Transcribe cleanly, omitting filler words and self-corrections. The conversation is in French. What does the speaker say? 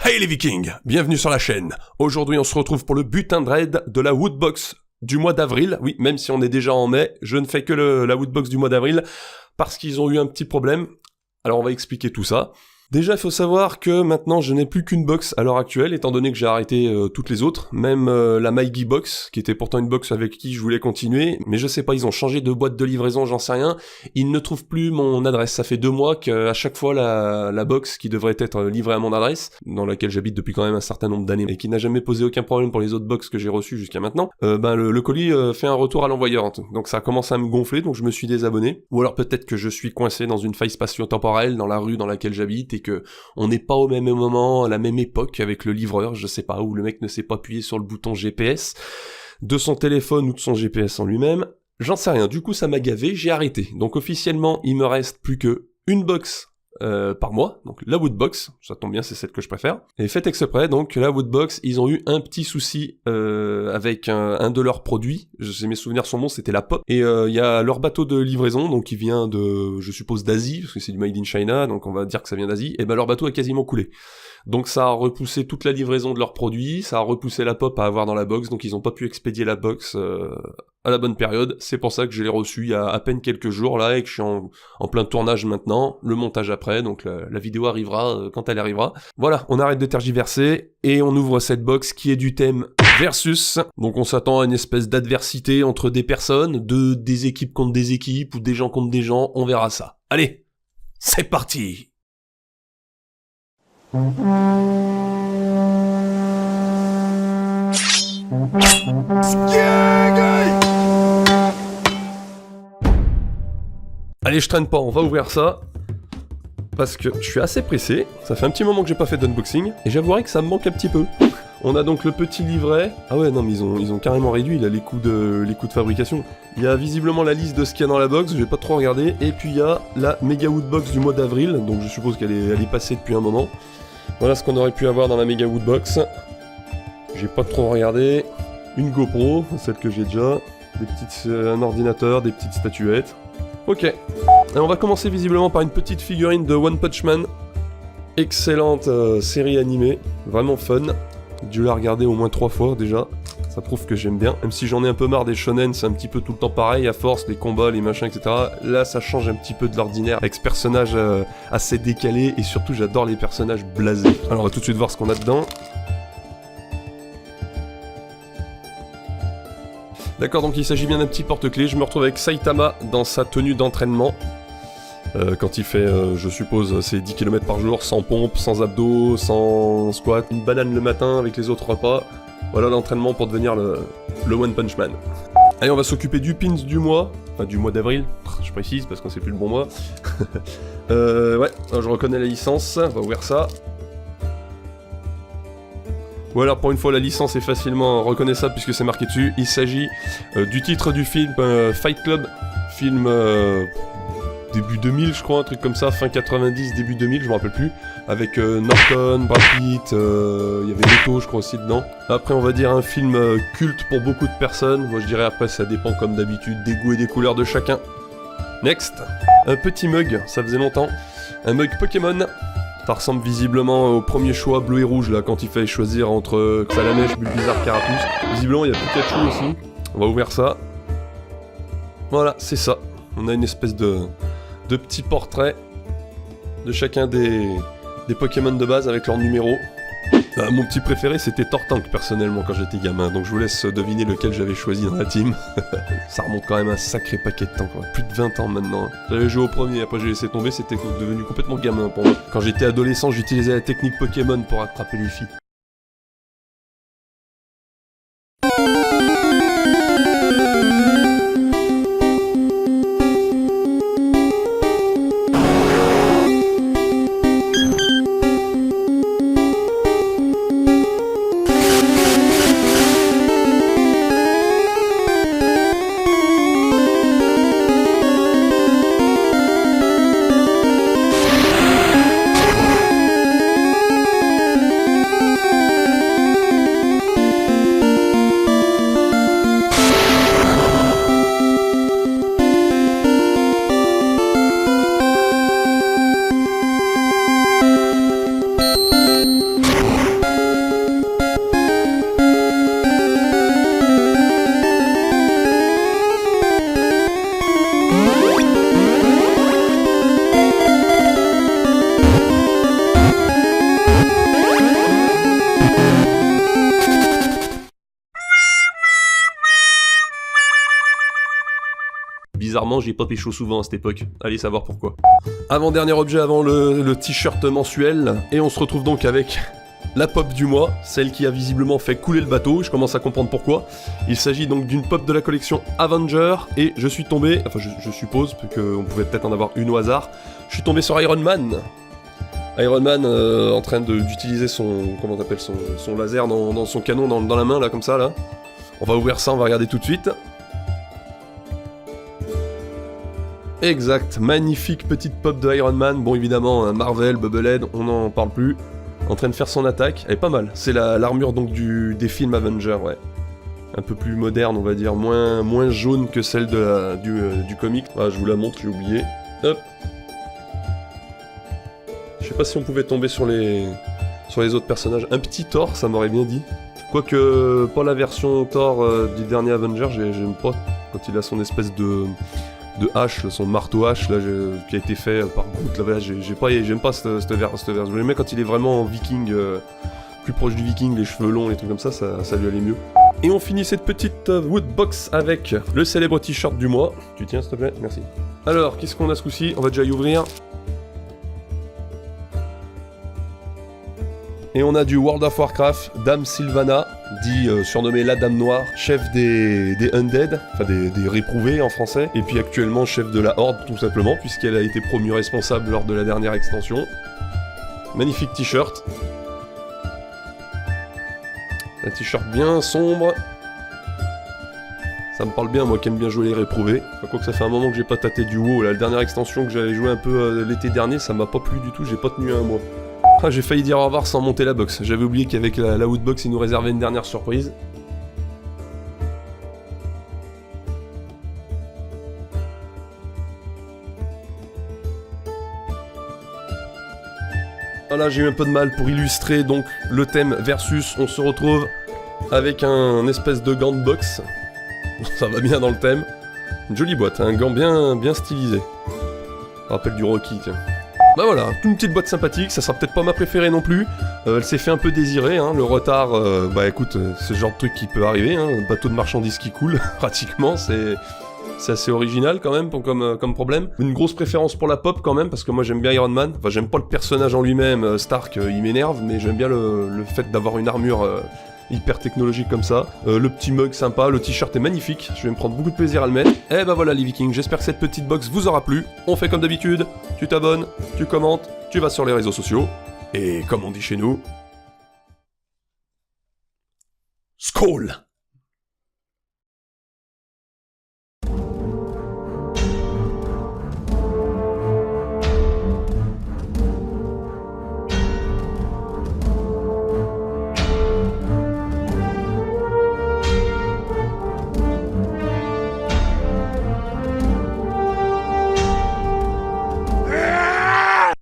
Hey les Vikings, bienvenue sur la chaîne. Aujourd'hui on se retrouve pour le butin de raid de la Woodbox du mois d'avril. Oui, même si on est déjà en mai, je ne fais que la Woodbox du mois d'avril parce qu'ils ont eu un petit problème. Alors on va expliquer tout ça. Déjà, il faut savoir que maintenant, je n'ai plus qu'une box à l'heure actuelle, étant donné que j'ai arrêté toutes les autres, même la MyGee Box, qui était pourtant une box avec qui je voulais continuer, mais je sais pas, ils ont changé de boîte de livraison, j'en sais rien, ils ne trouvent plus mon adresse. Ça fait 2 mois qu'à chaque fois, la box qui devrait être livrée à mon adresse, dans laquelle j'habite depuis quand même un certain nombre d'années, et qui n'a jamais posé aucun problème pour les autres box que j'ai reçues jusqu'à maintenant, le colis fait un retour à l'envoyeur, donc ça a commencé à me gonfler, donc je me suis désabonné, ou alors peut-être que je suis coincé dans une faille spatio-temporelle, dans la rue dans laquelle j'habite, et que on n'est pas au même moment, à la même époque avec le livreur, je sais pas, où le mec ne s'est pas appuyé sur le bouton GPS de son téléphone ou de son GPS en lui-même, j'en sais rien, du coup ça m'a gavé, j'ai arrêté. Donc officiellement, il me reste plus que une box par mois, donc la Woodbox, ça tombe bien, c'est celle que je préfère. Et faites exprès, donc la Woodbox, ils ont eu un petit souci avec un de leurs produits, mes souvenirs sont bons, c'était la pop, et il y a leur bateau de livraison, donc qui vient de, je suppose d'Asie, parce que c'est du Made in China, donc on va dire que ça vient d'Asie, et ben leur bateau a quasiment coulé. Donc ça a repoussé toute la livraison de leurs produits, ça a repoussé la pop à avoir dans la box, donc ils ont pas pu expédier la box à la bonne période, c'est pour ça que je l'ai reçu il y a à peine quelques jours là, et que je suis en plein tournage maintenant, le montage après, donc la vidéo arrivera quand elle arrivera. Voilà, on arrête de tergiverser, et on ouvre cette box qui est du thème Versus, donc on s'attend à une espèce d'adversité entre des personnes, des équipes contre des équipes, ou des gens contre des gens, on verra ça. Allez, c'est parti! Allez, je traîne pas, on va ouvrir ça. Parce que je suis assez pressé, ça fait un petit moment que j'ai pas fait d'unboxing, et j'avouerai que ça me manque un petit peu. On a donc le petit livret. Ah ouais, non, mais ils ont carrément réduit là, les coûts de fabrication. Il y a visiblement la liste de ce qu'il y a dans la box, je vais pas trop regarder, et puis il y a la Mega Woodbox du mois d'avril, donc je suppose qu'elle est passée depuis un moment. Voilà ce qu'on aurait pu avoir dans la Mega Woodbox. J'ai pas trop regardé. Une GoPro, celle que j'ai déjà. Un ordinateur, des petites statuettes. Ok. Et on va commencer visiblement par une petite figurine de One Punch Man. Excellente série animée. Vraiment fun. J'ai dû la regarder au moins 3 fois déjà. Ça prouve que j'aime bien. Même si j'en ai un peu marre des shonen, c'est un petit peu tout le temps pareil, à force, les combats, les machins, etc. Là, ça change un petit peu de l'ordinaire, avec ce personnage assez décalé, et surtout, j'adore les personnages blasés. Alors, on va tout de suite voir ce qu'on a dedans. D'accord, donc il s'agit bien d'un petit porte-clés. Je me retrouve avec Saitama dans sa tenue d'entraînement. Quand il fait, je suppose, ses 10 km par jour, sans pompe, sans abdos, sans squat, une banane le matin avec les autres repas. Voilà l'entraînement pour devenir le One Punch Man. Allez, on va s'occuper du pins du mois, enfin du mois d'avril, je précise parce qu'on sait plus le bon mois. Ouais, alors, je reconnais la licence, on va ouvrir ça. Ou alors pour une fois la licence est facilement reconnaissable puisque c'est marqué dessus. Il s'agit du titre du film Fight Club, film début 2000 je crois, un truc comme ça, fin 90, début 2000, je me rappelle plus, avec Norton, Brad Pitt, il y avait Leto je crois aussi dedans. Après on va dire un film culte pour beaucoup de personnes, moi je dirais après ça dépend comme d'habitude des goûts et des couleurs de chacun. Next, un petit mug, ça faisait longtemps, un mug Pokémon. Ça ressemble visiblement au premier choix bleu et rouge là quand il fallait choisir entre Salamèche, Bulbizarre, Carapuce. Visiblement il y a Pikachu aussi, on va ouvrir ça. Voilà, c'est ça, on a une espèce de petit portrait de chacun des Pokémon de base avec leur numéro. Mon petit préféré c'était Tortank personnellement quand j'étais gamin, donc je vous laisse deviner lequel j'avais choisi dans la team. Ça remonte quand même un sacré paquet de temps, quoi. Plus de 20 ans maintenant. J'avais joué au premier, après j'ai laissé tomber, c'était devenu complètement gamin pour moi. Quand j'étais adolescent, j'utilisais la technique Pokémon pour attraper les filles. bizarrement, j'ai pas pécho souvent à cette époque. Allez savoir pourquoi. Avant-dernier objet avant le t-shirt mensuel. Et on se retrouve donc avec la pop du mois, celle qui a visiblement fait couler le bateau, je commence à comprendre pourquoi. Il s'agit donc d'une pop de la collection Avenger, et je suis tombé, enfin je suppose, qu'on pouvait peut-être en avoir une au hasard, je suis tombé sur Iron Man. Iron Man en train d'utiliser son, comment t'appelles, son laser dans son canon dans la main, là, comme ça, là. On va ouvrir ça, on va regarder tout de suite. Exact, magnifique petite pop de Iron Man, bon évidemment, Marvel, Bubblehead, on n'en parle plus. En train de faire son attaque, elle est pas mal. C'est l'armure donc des films Avenger, ouais. Un peu plus moderne, on va dire, moins jaune que celle du comic. Ah, je vous la montre, j'ai oublié. Hop. Je sais pas si on pouvait tomber sur les autres personnages. Un petit Thor, ça m'aurait bien dit. Quoique, pas la version Thor du dernier Avenger, j'aime pas quand il a son espèce de hache, son marteau hache là, qui a été fait par Groot. Là, voilà, j'aime pas cette version. Je l'aimais quand il est vraiment viking, plus proche du viking, les cheveux longs, les trucs comme ça lui allait mieux. Et on finit cette petite woodbox avec le célèbre t-shirt du mois. Tu tiens s'il te plaît, merci. Alors, qu'est-ce qu'on a ce coup-ci? On va déjà y ouvrir. Et on a du World of Warcraft, Dame Sylvana, dit surnommée la Dame Noire, chef des Undead, enfin des réprouvés en français, et puis actuellement chef de la Horde tout simplement, puisqu'elle a été promue responsable lors de la dernière extension. Magnifique t-shirt. Un t-shirt bien sombre. Ça me parle bien, moi qui aime bien jouer les réprouvés. Enfin, quoique ça fait un moment que j'ai pas tâté du WoW, la dernière extension que j'avais joué un peu l'été dernier, ça m'a pas plu du tout, j'ai pas tenu un mois. Ah, j'ai failli dire au revoir sans monter la box. J'avais oublié qu'avec la woodbox, il nous réservait une dernière surprise. Voilà, j'ai eu un peu de mal pour illustrer donc le thème versus. On se retrouve avec un espèce de gant de boxe. Ça va bien dans le thème. Une jolie boîte, un gant bien stylisé. Ça rappelle du Rocky, tiens. Bah voilà, une petite boîte sympathique, ça sera peut-être pas ma préférée non plus. Elle s'est fait un peu désirer, hein, le retard, bah écoute, c'est le genre de truc qui peut arriver, hein, un bateau de marchandises qui coule, pratiquement, c'est assez original quand même comme problème. Une grosse préférence pour la pop quand même, parce que moi j'aime bien Iron Man, enfin j'aime pas le personnage en lui-même, Stark, il m'énerve, mais j'aime bien le fait d'avoir une armure hyper technologique comme ça. Le petit mug sympa, le t-shirt est magnifique, je vais me prendre beaucoup de plaisir à le mettre. Et bah voilà les Vikings, j'espère que cette petite box vous aura plu. On fait comme d'habitude, tu t'abonnes, tu commentes, tu vas sur les réseaux sociaux, et comme on dit chez nous... Skål!